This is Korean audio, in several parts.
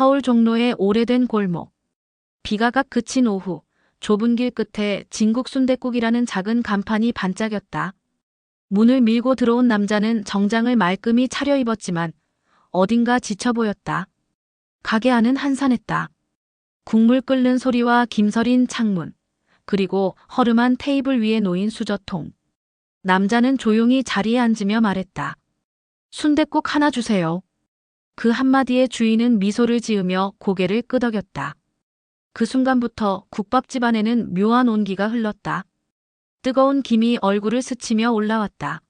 서울 종로의 오래된 골목. 비가 각 그친 오후, 좁은 길 끝에 진국순댓국이라는 작은 간판이 반짝였다. 문을 밀고 들어온 남자는 정장을 말끔히 차려입었지만 어딘가 지쳐 보였다. 가게 안은 한산했다. 국물 끓는 소리와 김서린 창문, 그리고 허름한 테이블 위에 놓인 수저통. 남자는 조용히 자리에 앉으며 말했다. 순댓국 하나 주세요. 그 한마디에 주인은 미소를 지으며 고개를 끄덕였다. 그 순간부터 국밥집 안에는 묘한 온기가 흘렀다. 뜨거운 김이 얼굴을 스치며 올라왔다.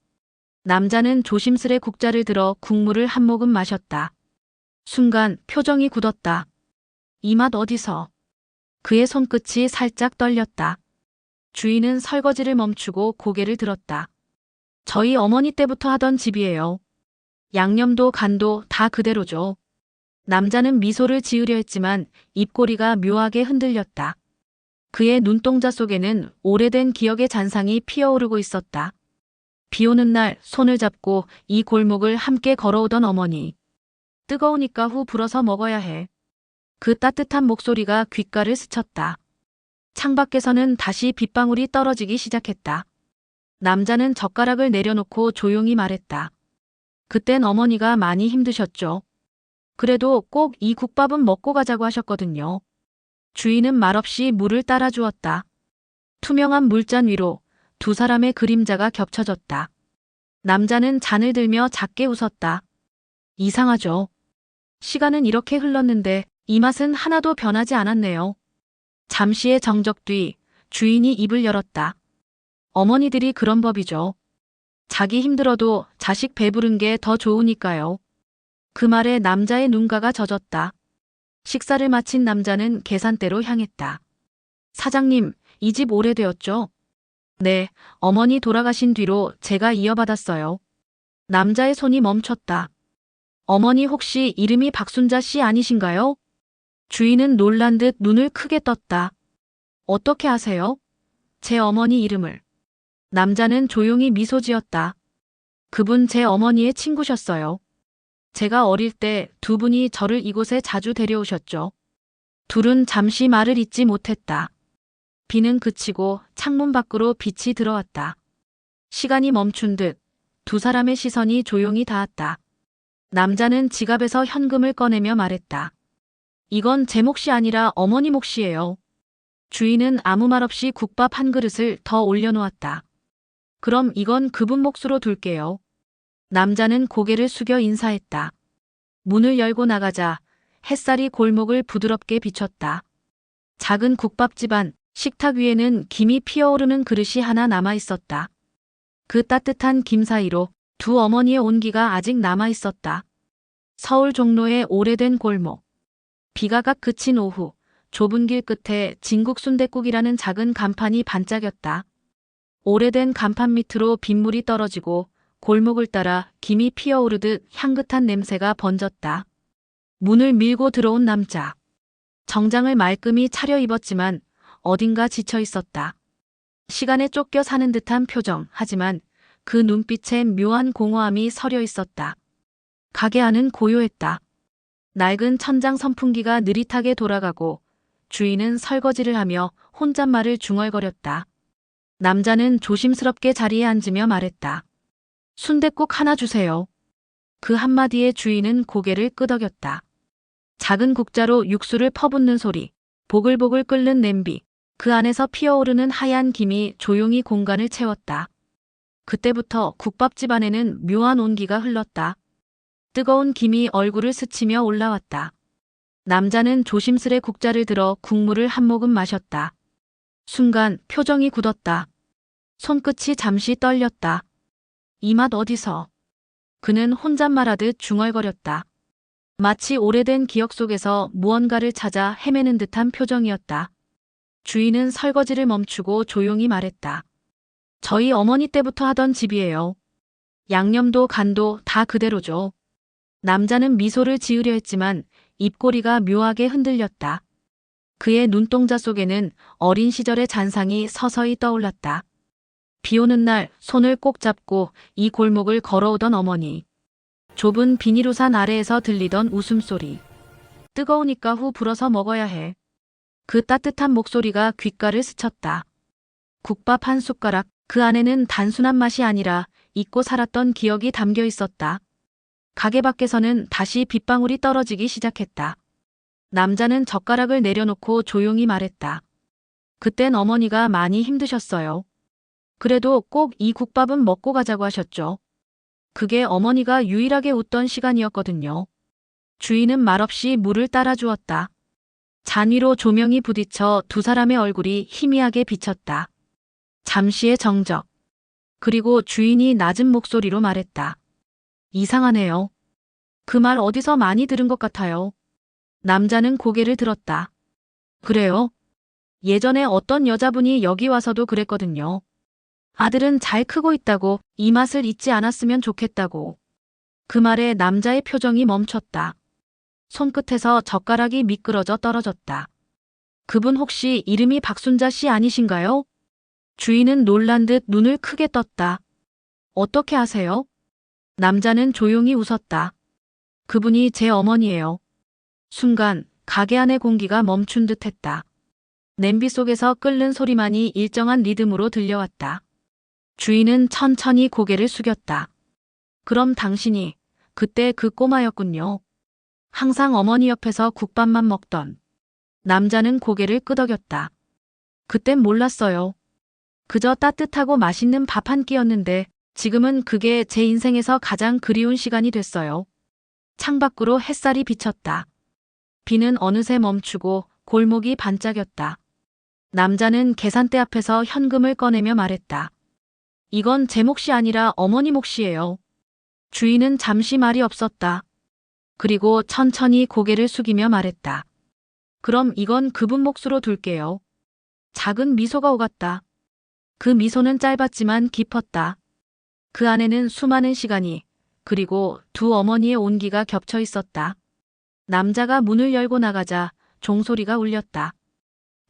남자는 조심스레 국자를 들어 국물을 한 모금 마셨다. 순간 표정이 굳었다. 이 맛 어디서? 그의 손끝이 살짝 떨렸다. 주인은 설거지를 멈추고 고개를 들었다. 저희 어머니 때부터 하던 집이에요. 양념도 간도 다 그대로죠. 남자는 미소를 지으려 했지만 입꼬리가 묘하게 흔들렸다. 그의 눈동자 속에는 오래된 기억의 잔상이 피어오르고 있었다. 비 오는 날 손을 잡고 이 골목을 함께 걸어오던 어머니. 뜨거우니까 후 불어서 먹어야 해. 그 따뜻한 목소리가 귓가를 스쳤다. 창밖에서는 다시 빗방울이 떨어지기 시작했다. 남자는 젓가락을 내려놓고 조용히 말했다. 그땐 어머니가 많이 힘드셨죠. 그래도 꼭 이 국밥은 먹고 가자고 하셨거든요. 주인은 말없이 물을 따라 주었다. 투명한 물잔 위로 두 사람의 그림자가 겹쳐졌다. 남자는 잔을 들며 작게 웃었다. 이상하죠. 시간은 이렇게 흘렀는데 이 맛은 하나도 변하지 않았네요. 잠시의 정적 뒤 주인이 입을 열었다. 어머니들이 그런 법이죠. 자기 힘들어도 자식 배부른 게 더 좋으니까요. 그 말에 남자의 눈가가 젖었다. 식사를 마친 남자는 계산대로 향했다. 사장님, 이 집 오래되었죠? 네, 어머니 돌아가신 뒤로 제가 이어받았어요. 남자의 손이 멈췄다. 어머니 혹시 이름이 박순자 씨 아니신가요? 주인은 놀란 듯 눈을 크게 떴다. 어떻게 아세요? 제 어머니 이름을. 남자는 조용히 미소 지었다. 그분 제 어머니의 친구셨어요. 제가 어릴 때 두 분이 저를 이곳에 자주 데려오셨죠. 둘은 잠시 말을 잇지 못했다. 비는 그치고 창문 밖으로 빛이 들어왔다. 시간이 멈춘 듯 두 사람의 시선이 조용히 닿았다. 남자는 지갑에서 현금을 꺼내며 말했다. 이건 제 몫이 아니라 어머니 몫이에요. 주인은 아무 말 없이 국밥 한 그릇을 더 올려놓았다. 그럼 이건 그분 몫으로 둘게요. 남자는 고개를 숙여 인사했다. 문을 열고 나가자 햇살이 골목을 부드럽게 비췄다. 작은 국밥집 안 식탁 위에는 김이 피어오르는 그릇이 하나 남아 있었다. 그 따뜻한 김 사이로 두 어머니의 온기가 아직 남아 있었다. 서울 종로의 오래된 골목. 비가 각 그친 오후, 좁은 길 끝에 진국순댓국이라는 작은 간판이 반짝였다. 오래된 간판 밑으로 빗물이 떨어지고 골목을 따라 김이 피어오르듯 향긋한 냄새가 번졌다. 문을 밀고 들어온 남자. 정장을 말끔히 차려입었지만 어딘가 지쳐 있었다. 시간에 쫓겨 사는 듯한 표정, 하지만 그 눈빛엔 묘한 공허함이 서려 있었다. 가게 안은 고요했다. 낡은 천장 선풍기가 느릿하게 돌아가고 주인은 설거지를 하며 혼잣말을 중얼거렸다. 남자는 조심스럽게 자리에 앉으며 말했다. 순댓국 하나 주세요. 그 한마디에 주인은 고개를 끄덕였다. 작은 국자로 육수를 퍼붓는 소리, 보글보글 끓는 냄비, 그 안에서 피어오르는 하얀 김이 조용히 공간을 채웠다. 그때부터 국밥집 안에는 묘한 온기가 흘렀다. 뜨거운 김이 얼굴을 스치며 올라왔다. 남자는 조심스레 국자를 들어 국물을 한 모금 마셨다. 순간 표정이 굳었다. 손끝이 잠시 떨렸다. 이 맛 어디서? 그는 혼잣말하듯 중얼거렸다. 마치 오래된 기억 속에서 무언가를 찾아 헤매는 듯한 표정이었다. 주인은 설거지를 멈추고 조용히 말했다. 저희 어머니 때부터 하던 집이에요. 양념도 간도 다 그대로죠. 남자는 미소를 지으려 했지만 입꼬리가 묘하게 흔들렸다. 그의 눈동자 속에는 어린 시절의 잔상이 서서히 떠올랐다. 비 오는 날 손을 꼭 잡고 이 골목을 걸어오던 어머니. 좁은 비닐우산 아래에서 들리던 웃음소리. 뜨거우니까 후 불어서 먹어야 해. 그 따뜻한 목소리가 귓가를 스쳤다. 국밥 한 숟가락, 그 안에는 단순한 맛이 아니라 잊고 살았던 기억이 담겨 있었다. 가게 밖에서는 다시 빗방울이 떨어지기 시작했다. 남자는 젓가락을 내려놓고 조용히 말했다. 그땐 어머니가 많이 힘드셨어요. 그래도 꼭 이 국밥은 먹고 가자고 하셨죠. 그게 어머니가 유일하게 웃던 시간이었거든요. 주인은 말없이 물을 따라 주었다. 잔 위로 조명이 부딪혀 두 사람의 얼굴이 희미하게 비쳤다. 잠시의 정적. 그리고 주인이 낮은 목소리로 말했다. 이상하네요. 그 말 어디서 많이 들은 것 같아요. 남자는 고개를 들었다. 그래요? 예전에 어떤 여자분이 여기 와서도 그랬거든요. 아들은 잘 크고 있다고, 이 맛을 잊지 않았으면 좋겠다고. 그 말에 남자의 표정이 멈췄다. 손끝에서 젓가락이 미끄러져 떨어졌다. 그분 혹시 이름이 박순자 씨 아니신가요? 주인은 놀란 듯 눈을 크게 떴다. 어떻게 아세요? 남자는 조용히 웃었다. 그분이 제 어머니예요. 순간 가게 안의 공기가 멈춘 듯 했다. 냄비 속에서 끓는 소리만이 일정한 리듬으로 들려왔다. 주인은 천천히 고개를 숙였다. 그럼 당신이 그때 그 꼬마였군요. 항상 어머니 옆에서 국밥만 먹던. 남자는 고개를 끄덕였다. 그땐 몰랐어요. 그저 따뜻하고 맛있는 밥 한 끼였는데 지금은 그게 제 인생에서 가장 그리운 시간이 됐어요. 창밖으로 햇살이 비쳤다. 비는 어느새 멈추고 골목이 반짝였다. 남자는 계산대 앞에서 현금을 꺼내며 말했다. 이건 제 몫이 아니라 어머니 몫이에요. 주인은 잠시 말이 없었다. 그리고 천천히 고개를 숙이며 말했다. 그럼 이건 그분 몫으로 둘게요. 작은 미소가 오갔다. 그 미소는 짧았지만 깊었다. 그 안에는 수많은 시간이, 그리고 두 어머니의 온기가 겹쳐 있었다. 남자가 문을 열고 나가자 종소리가 울렸다.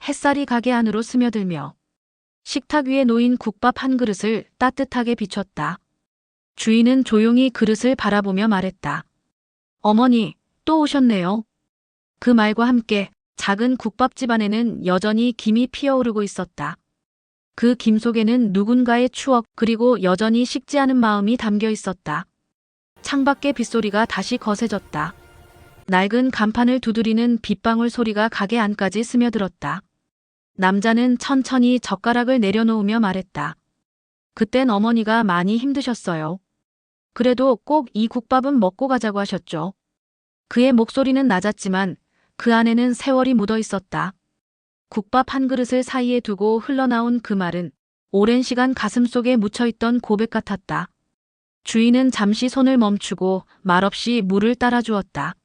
햇살이 가게 안으로 스며들며 식탁 위에 놓인 국밥 한 그릇을 따뜻하게 비췄다. 주인은 조용히 그릇을 바라보며 말했다. 어머니, 또 오셨네요. 그 말과 함께 작은 국밥집 안에는 여전히 김이 피어오르고 있었다. 그 김 속에는 누군가의 추억 그리고 여전히 식지 않은 마음이 담겨 있었다. 창밖의 빗소리가 다시 거세졌다. 낡은 간판을 두드리는 빗방울 소리가 가게 안까지 스며들었다. 남자는 천천히 젓가락을 내려놓으며 말했다. 그땐 어머니가 많이 힘드셨어요. 그래도 꼭 이 국밥은 먹고 가자고 하셨죠. 그의 목소리는 낮았지만 그 안에는 세월이 묻어 있었다. 국밥 한 그릇을 사이에 두고 흘러나온 그 말은 오랜 시간 가슴속에 묻혀있던 고백 같았다. 주인은 잠시 손을 멈추고 말없이 물을 따라 주었다.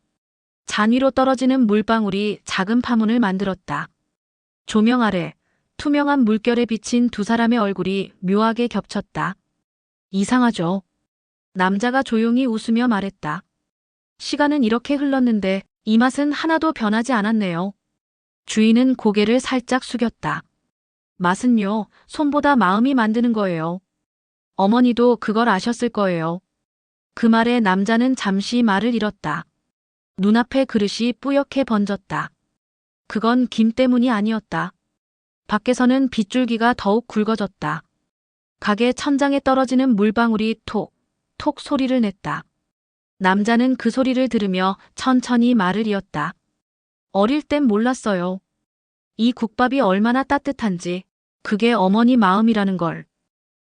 잔 위로 떨어지는 물방울이 작은 파문을 만들었다. 조명 아래 투명한 물결에 비친 두 사람의 얼굴이 묘하게 겹쳤다. 이상하죠? 남자가 조용히 웃으며 말했다. 시간은 이렇게 흘렀는데 이 맛은 하나도 변하지 않았네요. 주인은 고개를 살짝 숙였다. 맛은요, 손보다 마음이 만드는 거예요. 어머니도 그걸 아셨을 거예요. 그 말에 남자는 잠시 말을 잃었다. 눈앞에 그릇이 뿌옇게 번졌다. 그건 김 때문이 아니었다. 밖에서는 빗줄기가 더욱 굵어졌다. 가게 천장에 떨어지는 물방울이 톡, 톡 소리를 냈다. 남자는 그 소리를 들으며 천천히 말을 이었다. 어릴 땐 몰랐어요. 이 국밥이 얼마나 따뜻한지, 그게 어머니 마음이라는 걸.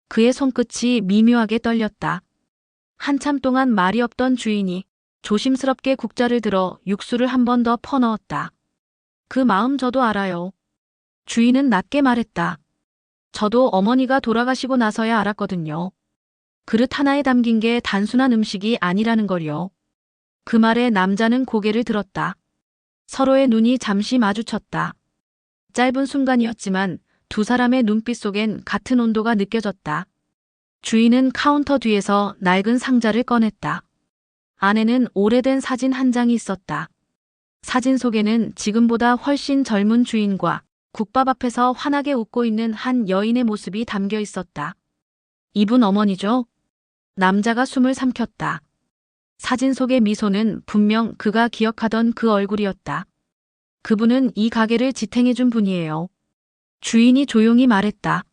그의 손끝이 미묘하게 떨렸다. 한참 동안 말이 없던 주인이 조심스럽게 국자를 들어 육수를 한 번 더 퍼넣었다. 그 마음 저도 알아요. 주인은 낮게 말했다. 저도 어머니가 돌아가시고 나서야 알았거든요. 그릇 하나에 담긴 게 단순한 음식이 아니라는 걸요. 그 말에 남자는 고개를 들었다. 서로의 눈이 잠시 마주쳤다. 짧은 순간이었지만 두 사람의 눈빛 속엔 같은 온도가 느껴졌다. 주인은 카운터 뒤에서 낡은 상자를 꺼냈다. 안에는 오래된 사진 한 장이 있었다. 사진 속에는 지금보다 훨씬 젊은 주인과 국밥 앞에서 환하게 웃고 있는 한 여인의 모습이 담겨 있었다. 이분 어머니죠? 남자가 숨을 삼켰다. 사진 속의 미소는 분명 그가 기억하던 그 얼굴이었다. 그분은 이 가게를 지탱해준 분이에요. 주인이 조용히 말했다.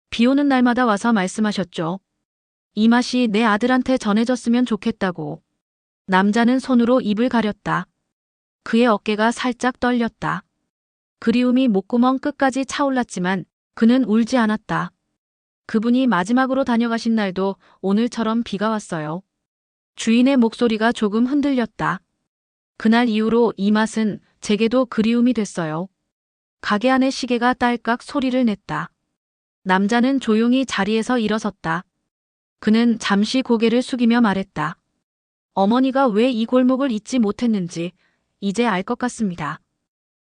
비 오는 날마다 와서 말씀하셨죠. 이 맛이 내 아들한테 전해졌으면 좋겠다고. 남자는 손으로 입을 가렸다. 그의 어깨가 살짝 떨렸다. 그리움이 목구멍 끝까지 차올랐지만 그는 울지 않았다. 그분이 마지막으로 다녀가신 날도 오늘처럼 비가 왔어요. 주인의 목소리가 조금 흔들렸다. 그날 이후로 이 맛은 제게도 그리움이 됐어요. 가게 안의 시계가 딸깍 소리를 냈다. 남자는 조용히 자리에서 일어섰다. 그는 잠시 고개를 숙이며 말했다. 어머니가 왜 이 골목을 잊지 못했는지 이제 알 것 같습니다.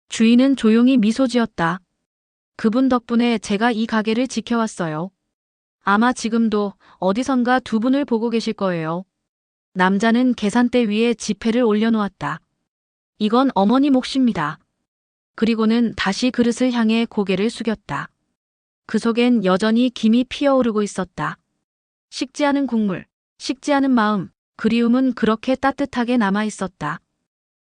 주인은 조용히 미소 지었다. 그분 덕분에 제가 이 가게를 지켜왔어요. 아마 지금도 어디선가 두 분을 보고 계실 거예요. 남자는 계산대 위에 지폐를 올려놓았다. 이건 어머니 몫입니다. 그리고는 다시 그릇을 향해 고개를 숙였다. 그 속엔 여전히 김이 피어오르고 있었다. 식지 않은 국물, 식지 않은 마음, 그리움은 그렇게 따뜻하게 남아 있었다.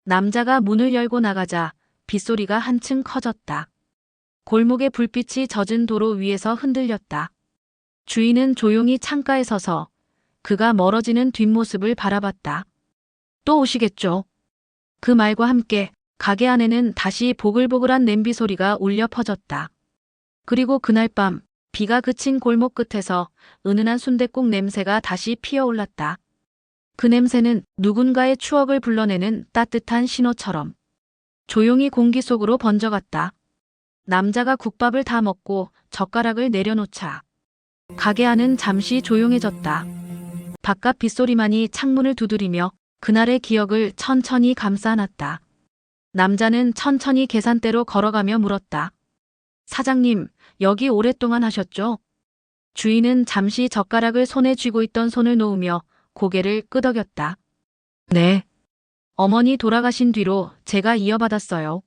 남자가 문을 열고 나가자 빗소리가 한층 커졌다. 골목의 불빛이 젖은 도로 위에서 흔들렸다. 주인은 조용히 창가에 서서 그가 멀어지는 뒷모습을 바라봤다. 또 오시겠죠. 그 말과 함께 가게 안에는 다시 보글보글한 냄비 소리가 울려 퍼졌다. 그리고 그날 밤 비가 그친 골목 끝에서 은은한 순댓국 냄새가 다시 피어올랐다. 그 냄새는 누군가의 추억을 불러내는 따뜻한 신호처럼 조용히 공기 속으로 번져갔다. 남자가 국밥을 다 먹고 젓가락을 내려놓자 가게 안은 잠시 조용해졌다. 바깥 빗소리만이 창문을 두드리며 그날의 기억을 천천히 감싸 안았다. 남자는 천천히 계산대로 걸어가며 물었다. 사장님, 여기 오랫동안 하셨죠? 주인은 잠시 젓가락을 손에 쥐고 있던 손을 놓으며 고개를 끄덕였다. 네. 어머니 돌아가신 뒤로 제가 이어받았어요.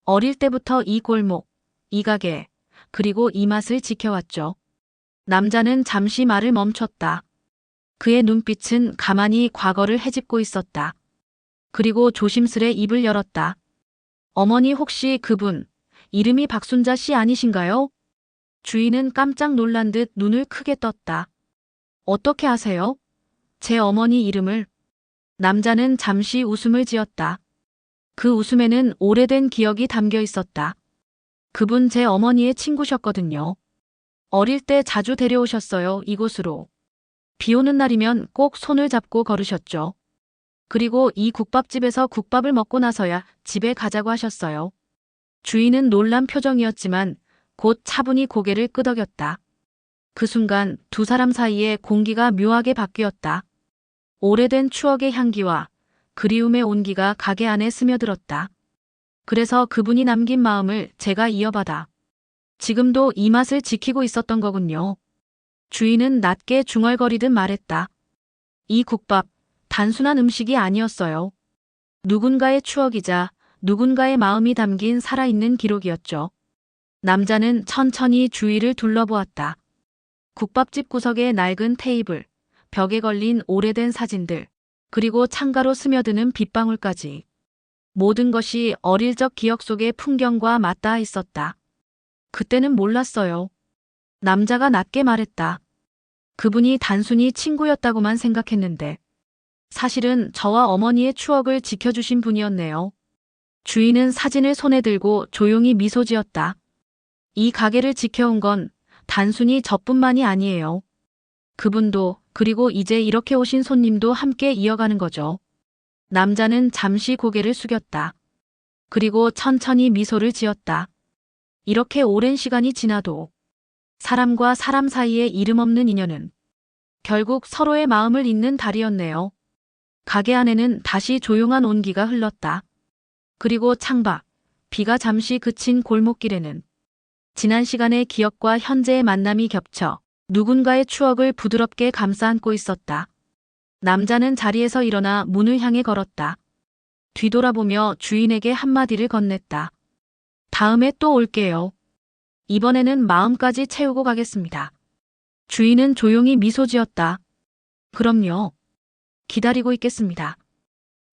어릴 때부터 이 골목, 이 가게, 그리고 이 맛을 지켜왔죠. 남자는 잠시 말을 멈췄다. 그의 눈빛은 가만히 과거를 헤집고 있었다. 그리고 조심스레 입을 열었다. 어머니 혹시 그분, 이름이 박순자 씨 아니신가요? 주인은 깜짝 놀란 듯 눈을 크게 떴다. 어떻게 아세요? 제 어머니 이름을. 남자는 잠시 웃음을 지었다. 그 웃음에는 오래된 기억이 담겨 있었다. 그분 제 어머니의 친구셨거든요. 어릴 때 자주 데려오셨어요, 이곳으로. 비 오는 날이면 꼭 손을 잡고 걸으셨죠. 그리고 이 국밥집에서 국밥을 먹고 나서야 집에 가자고 하셨어요. 주인은 놀란 표정이었지만 곧 차분히 고개를 끄덕였다. 그 순간 두 사람 사이에 공기가 묘하게 바뀌었다. 오래된 추억의 향기와 그리움의 온기가 가게 안에 스며들었다. 그래서 그분이 남긴 마음을 제가 이어받아 지금도 이 맛을 지키고 있었던 거군요. 주인은 낮게 중얼거리듯 말했다. 이 국밥, 단순한 음식이 아니었어요. 누군가의 추억이자 누군가의 마음이 담긴 살아있는 기록이었죠. 남자는 천천히 주위를 둘러보았다. 국밥집 구석의 낡은 테이블, 벽에 걸린 오래된 사진들, 그리고 창가로 스며드는 빗방울까지. 모든 것이 어릴 적 기억 속의 풍경과 맞닿아 있었다. 그때는 몰랐어요. 남자가 낮게 말했다. 그분이 단순히 친구였다고만 생각했는데 사실은 저와 어머니의 추억을 지켜주신 분이었네요. 주인은 사진을 손에 들고 조용히 미소 지었다. 이 가게를 지켜온 건 단순히 저뿐만이 아니에요. 그분도 그리고 이제 이렇게 오신 손님도 함께 이어가는 거죠. 남자는 잠시 고개를 숙였다. 그리고 천천히 미소를 지었다. 이렇게 오랜 시간이 지나도 사람과 사람 사이의 이름 없는 인연은 결국 서로의 마음을 잇는 달이었네요. 가게 안에는 다시 조용한 온기가 흘렀다. 그리고 창밖, 비가 잠시 그친 골목길에는 지난 시간의 기억과 현재의 만남이 겹쳐 누군가의 추억을 부드럽게 감싸 안고 있었다. 남자는 자리에서 일어나 문을 향해 걸었다. 뒤돌아보며 주인에게 한마디를 건넸다. 다음에 또 올게요. 이번에는 마음까지 채우고 가겠습니다. 주인은 조용히 미소 지었다. 그럼요. 기다리고 있겠습니다.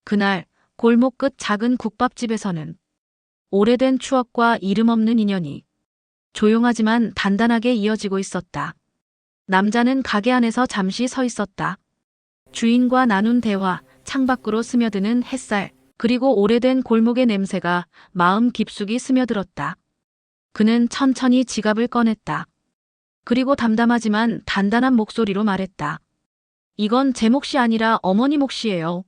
그날 골목 끝 작은 국밥집에서는 오래된 추억과 이름 없는 인연이 조용하지만 단단하게 이어지고 있었다. 남자는 가게 안에서 잠시 서 있었다. 주인과 나눈 대화, 창밖으로 스며드는 햇살, 그리고 오래된 골목의 냄새가 마음 깊숙이 스며들었다. 그는 천천히 지갑을 꺼냈다. 그리고 담담하지만 단단한 목소리로 말했다. 이건 제 몫이 아니라 어머니 몫이에요.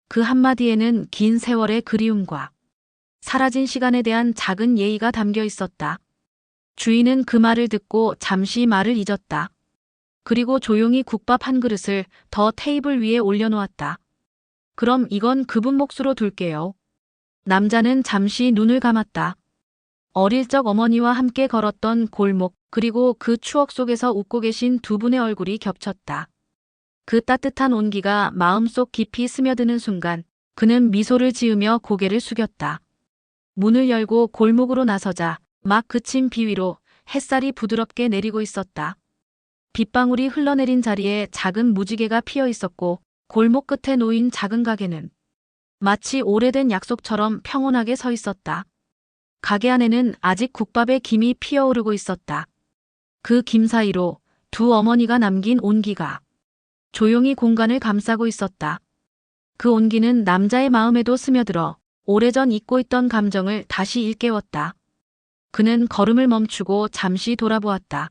그 한마디에는 긴 세월의 그리움과 사라진 시간에 대한 작은 예의가 담겨 있었다. 주인은 그 말을 듣고 잠시 말을 잊었다. 그리고 조용히 국밥 한 그릇을 더 테이블 위에 올려놓았다. 그럼 이건 그분 몫으로 둘게요. 남자는 잠시 눈을 감았다. 어릴 적 어머니와 함께 걸었던 골목, 그리고 그 추억 속에서 웃고 계신 두 분의 얼굴이 겹쳤다. 그 따뜻한 온기가 마음속 깊이 스며드는 순간 그는 미소를 지으며 고개를 숙였다. 문을 열고 골목으로 나서자 막 그친 비 위로 햇살이 부드럽게 내리고 있었다. 빗방울이 흘러내린 자리에 작은 무지개가 피어 있었고 골목 끝에 놓인 작은 가게는 마치 오래된 약속처럼 평온하게 서 있었다. 가게 안에는 아직 국밥의 김이 피어오르고 있었다. 그 김 사이로 두 어머니가 남긴 온기가 조용히 공간을 감싸고 있었다. 그 온기는 남자의 마음에도 스며들어 오래전 잊고 있던 감정을 다시 일깨웠다. 그는 걸음을 멈추고 잠시 돌아보았다.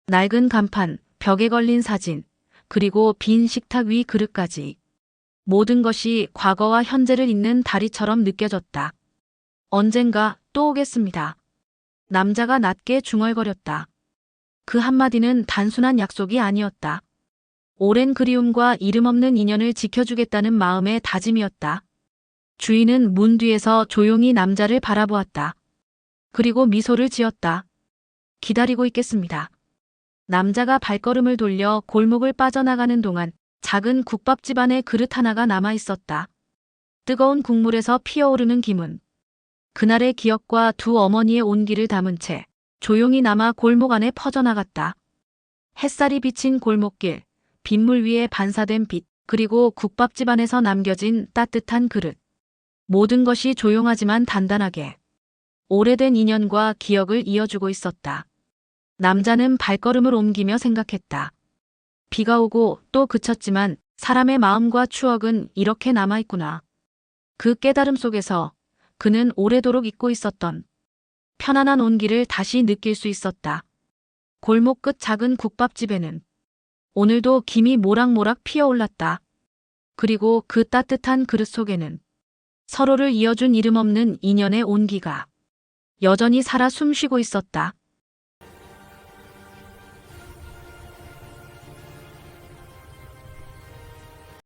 낡은 간판, 벽에 걸린 사진, 그리고 빈 식탁 위 그릇까지. 모든 것이 과거와 현재를 잇는 다리처럼 느껴졌다. 언젠가 또 오겠습니다. 남자가 낮게 중얼거렸다. 그 한마디는 단순한 약속이 아니었다. 오랜 그리움과 이름 없는 인연을 지켜주겠다는 마음의 다짐이었다. 주인은 문 뒤에서 조용히 남자를 바라보았다. 그리고 미소를 지었다. 기다리고 있겠습니다. 남자가 발걸음을 돌려 골목을 빠져나가는 동안 작은 국밥집 안에 그릇 하나가 남아 있었다. 뜨거운 국물에서 피어오르는 김은 그날의 기억과 두 어머니의 온기를 담은 채 조용히 남아 골목 안에 퍼져나갔다. 햇살이 비친 골목길, 빗물 위에 반사된 빛, 그리고 국밥집 안에서 남겨진 따뜻한 그릇. 모든 것이 조용하지만 단단하게 오래된 인연과 기억을 이어주고 있었다. 남자는 발걸음을 옮기며 생각했다. 비가 오고 또 그쳤지만 사람의 마음과 추억은 이렇게 남아있구나. 그 깨달음 속에서 그는 오래도록 잊고 있었던 편안한 온기를 다시 느낄 수 있었다. 골목 끝 작은 국밥집에는 오늘도 김이 모락모락 피어올랐다. 그리고 그 따뜻한 그릇 속에는 서로를 이어준 이름 없는 인연의 온기가 여전히 살아 숨쉬고 있었다.